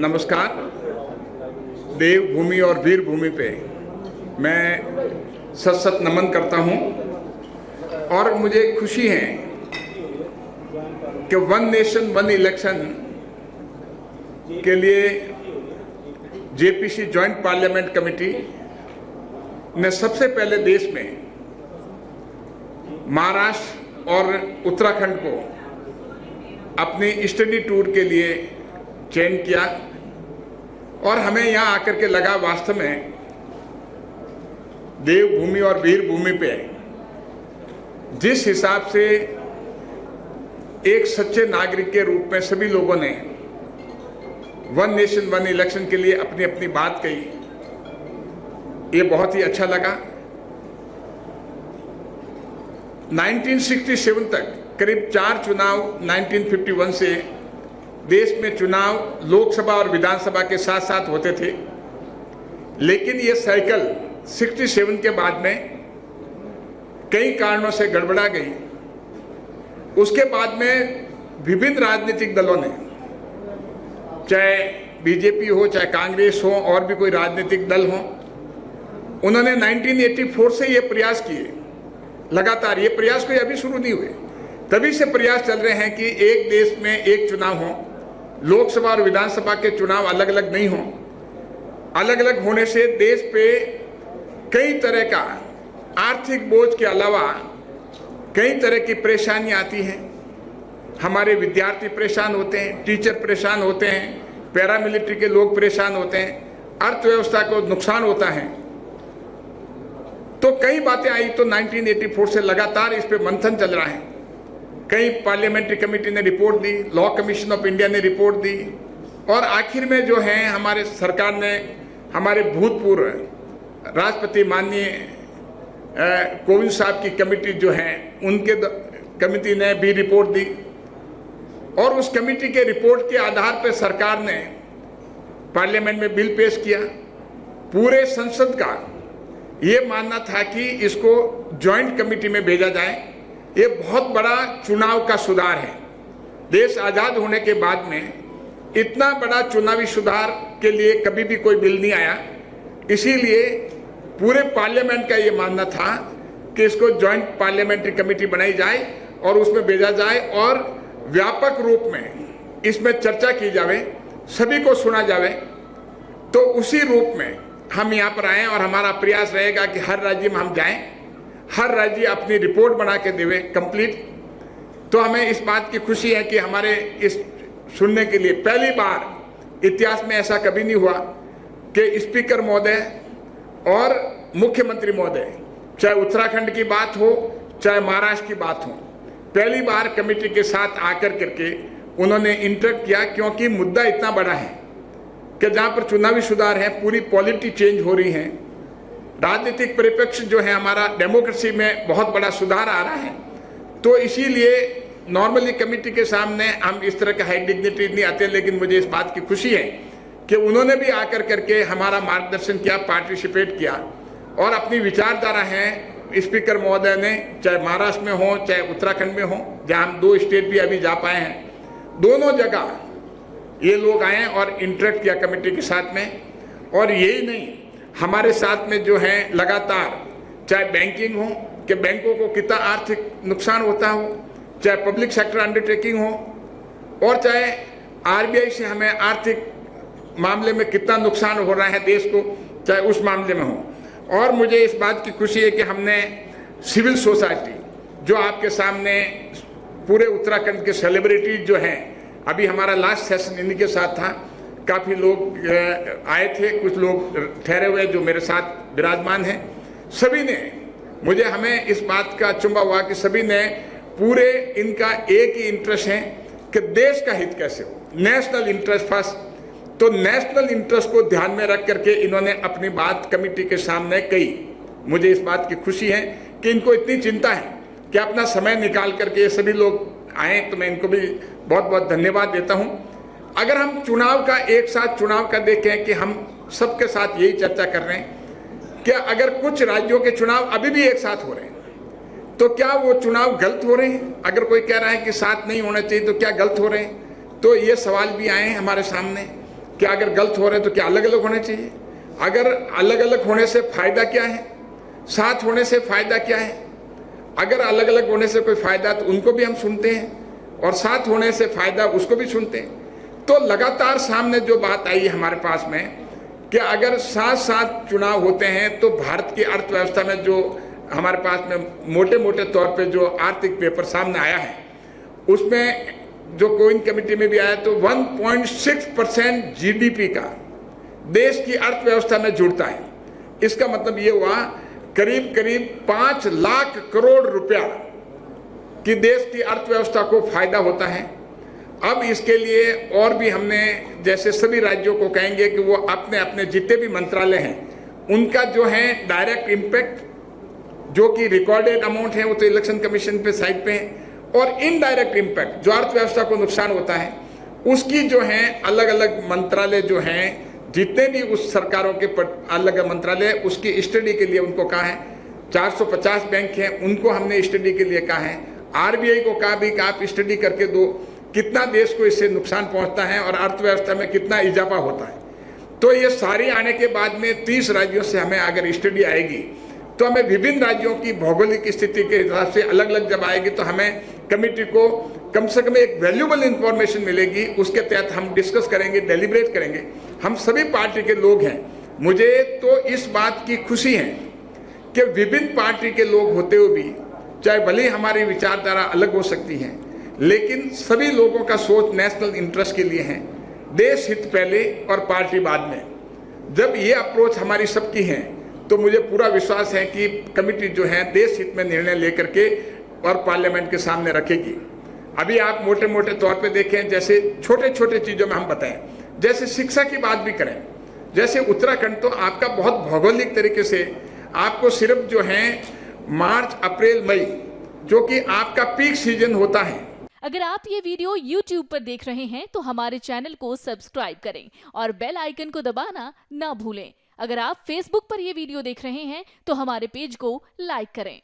नमस्कार। देवभूमि और वीर भूमि पे मैं सत सत नमन करता हूँ और मुझे खुशी है कि वन नेशन वन इलेक्शन के लिए जेपीसी जॉइंट पार्लियामेंट कमेटी ने सबसे पहले देश में महाराष्ट्र और उत्तराखंड को अपनी स्टडी टूर के लिए चयन किया और हमें यहाँ आकर के लगा वास्तव में देवभूमि और वीर भूमि पे जिस हिसाब से एक सच्चे नागरिक के रूप में सभी लोगों ने वन नेशन वन इलेक्शन के लिए अपनी अपनी बात कही, ये बहुत ही अच्छा लगा। 1967 तक करीब 4 चुनाव 1951 से देश में चुनाव लोकसभा और विधानसभा के साथ साथ होते थे, लेकिन ये साइकिल 67 के बाद में कई कारणों से गड़बड़ा गई। उसके बाद में विभिन्न राजनीतिक दलों ने, चाहे बीजेपी हो चाहे कांग्रेस हो और भी कोई राजनीतिक दल हो, उन्होंने 1984 से ये प्रयास किए लगातार। ये प्रयास कोई अभी शुरू नहीं हुए, तभी से प्रयास चल रहे हैं कि एक देश में एक चुनाव हो, लोकसभा और विधानसभा के चुनाव अलग अलग नहीं हो। अलग अलग होने से देश पे कई तरह का आर्थिक बोझ के अलावा कई तरह की परेशानियां आती हैं। हमारे विद्यार्थी परेशान होते हैं, टीचर परेशान होते हैं, पैरामिलिट्री के लोग परेशान होते हैं, अर्थव्यवस्था को नुकसान होता है। तो कई बातें आई, तो 1984 से लगातार इस पे मंथन चल रहा है। कई पार्लियामेंट्री कमेटी ने report the, law commission of India ने रिपोर्ट दी और आखिर में जो है हमारे सरकार ने, हमारे भूतपूर्व राष्ट्रपति माननीय कोविंद साहब की कमेटी जो है उनके कमेटी ने भी रिपोर्ट दी और उस कमेटी के रिपोर्ट के आधार पर सरकार ने पार्लियामेंट में बिल पेश किया। पूरे संसद का ये मानना था कि इसको जॉइंट कमेटी में भेजा जाए। ये बहुत बड़ा चुनाव का सुधार है। देश आज़ाद होने के बाद में इतना बड़ा चुनावी सुधार के लिए कभी भी कोई बिल नहीं आया, इसीलिए पूरे पार्लियामेंट का ये मानना था कि इसको जॉइंट पार्लियामेंट्री कमेटी बनाई जाए और उसमें भेजा जाए और व्यापक रूप में इसमें चर्चा की जावे, सभी को सुना जावे। तो उसी रूप में हम यहाँ पर आए और हमारा प्रयास रहेगा कि हर राज्य में हम जाएं, हर राज्य अपनी रिपोर्ट बना के देवे कंप्लीट। तो हमें इस बात की खुशी है कि हमारे इस सुनने के लिए पहली बार इतिहास में ऐसा कभी नहीं हुआ कि स्पीकर महोदय और मुख्यमंत्री महोदय, चाहे उत्तराखंड की बात हो चाहे महाराष्ट्र की बात हो, पहली बार कमेटी के साथ आकर करके उन्होंने इंटरेक्ट किया, क्योंकि मुद्दा इतना बड़ा है कि जहाँ पर चुनावी सुधार है, पूरी पॉलिटी चेंज हो रही है, राजनीतिक परिप्रेक्ष्य जो है हमारा डेमोक्रेसी में बहुत बड़ा सुधार आ रहा है। तो इसीलिए नॉर्मली कमेटी के सामने हम इस तरह के हाई डिग्निटी नहीं आते, लेकिन मुझे इस बात की खुशी है कि उन्होंने भी आकर करके हमारा मार्गदर्शन किया, पार्टिसिपेट किया और अपनी विचारधारा है स्पीकर महोदय ने, चाहे महाराष्ट्र में हो चाहे उत्तराखंड में हो, जहाँ हम 2 स्टेट भी अभी जा पाए हैं, दोनों जगह ये लोग आए और इंटरेक्ट किया कमेटी के साथ में। और यही नहीं, हमारे साथ में जो है लगातार, चाहे बैंकिंग हो कि बैंकों को कितना आर्थिक नुकसान होता हो, चाहे पब्लिक सेक्टर अंडरटेकिंग हो और चाहे आरबीआई से हमें आर्थिक मामले में कितना नुकसान हो रहा है देश को, चाहे उस मामले में हो। और मुझे इस बात की खुशी है कि हमने सिविल सोसाइटी, जो आपके सामने पूरे उत्तराखंड के सेलिब्रिटीज जो हैं, अभी हमारा लास्ट सेशन इन्हीं के साथ था, काफ़ी लोग आए थे, कुछ लोग ठहरे हुए जो मेरे साथ विराजमान हैं, सभी ने मुझे, हमें इस बात का अचंभा हुआ कि सभी ने पूरे, इनका एक ही इंटरेस्ट है कि देश का हित कैसे हो, नेशनल इंटरेस्ट फर्स्ट। तो नेशनल इंटरेस्ट को ध्यान में रख करके इन्होंने अपनी बात कमेटी के सामने कही। मुझे इस बात की खुशी है कि इनको इतनी चिंता है कि अपना समय निकाल करके ये सभी लोग आए, तो मैं इनको भी बहुत बहुत धन्यवाद देता हूँ। अगर हम चुनाव का, एक साथ चुनाव का देखें कि हम सबके साथ यही चर्चा कर रहे हैं कि अगर कुछ राज्यों के चुनाव अभी भी एक साथ हो रहे हैं तो क्या वो चुनाव गलत हो रहे हैं? अगर कोई कह रहा है कि साथ नहीं होना चाहिए तो क्या गलत हो रहे हैं? तो ये सवाल भी आए हैं हमारे सामने। कि अगर गलत हो रहे हैं तो क्या अलग अलग होने चाहिए? अगर अलग अलग होने से फायदा क्या है? साथ होने से फायदा क्या है? अगर अलग अलग होने से कोई फायदा तो उनको भी हम सुनते हैं और साथ होने से फायदा उसको भी सुनते हैं। तो लगातार सामने जो बात आई हमारे पास में कि अगर साथ साथ चुनाव होते हैं तो भारत की अर्थव्यवस्था में जो हमारे पास में मोटे मोटे तौर पे जो आर्थिक पेपर सामने आया है उसमें जो कोविन कमेटी में भी आया तो 1.6% जीडीपी का देश की अर्थव्यवस्था में जुड़ता है। इसका मतलब ये हुआ करीब करीब 5 लाख करोड़ रुपया की देश की अर्थव्यवस्था को फायदा होता है। अब इसके लिए और भी हमने जैसे सभी राज्यों को कहेंगे कि वो अपने अपने जितने भी मंत्रालय हैं उनका जो है डायरेक्ट इम्पैक्ट जो कि रिकॉर्डेड अमाउंट है वो तो इलेक्शन कमीशन पे साइट पे है, और इनडायरेक्ट इम्पैक्ट जो अर्थव्यवस्था को नुकसान होता है उसकी जो है अलग अलग मंत्रालय जो हैं जितने भी उस सरकारों के अलग मंत्रालय उसकी स्टडी के लिए उनको कहा है। 450 बैंक हैं उनको हमने स्टडी के लिए कहा है। आरबीआई को कहा भी कि आप स्टडी करके दो कितना देश को इससे नुकसान पहुंचता है और अर्थव्यवस्था में कितना इजाफा होता है। तो ये सारी आने के बाद में 30 राज्यों से हमें अगर स्टडी आएगी तो हमें विभिन्न राज्यों की भौगोलिक स्थिति के हिसाब से अलग अलग जब आएगी तो हमें कमेटी को कम से कम एक वैल्यूएबल इंफॉर्मेशन मिलेगी। उसके तहत हम डिस्कस करेंगे, डेलिब्रेट करेंगे। हम सभी पार्टी के लोग हैं। मुझे तो इस बात की खुशी है कि विभिन्न पार्टी के लोग होते हुए भी चाहे भले हमारी विचारधारा अलग हो सकती है लेकिन सभी लोगों का सोच नेशनल इंटरेस्ट के लिए है। देश हित पहले और पार्टी बाद में। जब ये अप्रोच हमारी सबकी है तो मुझे पूरा विश्वास है कि कमेटी जो है देश हित में निर्णय लेकर के और पार्लियामेंट के सामने रखेगी। अभी आप मोटे मोटे तौर पे देखें, जैसे छोटे छोटे चीज़ों में हम बताएं, जैसे शिक्षा की बात भी करें, जैसे उत्तराखंड तो आपका बहुत भौगोलिक तरीके से आपको सिर्फ जो है मार्च अप्रैल मई जो कि आपका पीक सीजन होता है। अगर आप ये वीडियो YouTube पर देख रहे हैं तो हमारे चैनल को सब्सक्राइब करें और बेल आइकन को दबाना ना भूलें। अगर आप Facebook पर ये वीडियो देख रहे हैं तो हमारे पेज को लाइक करें।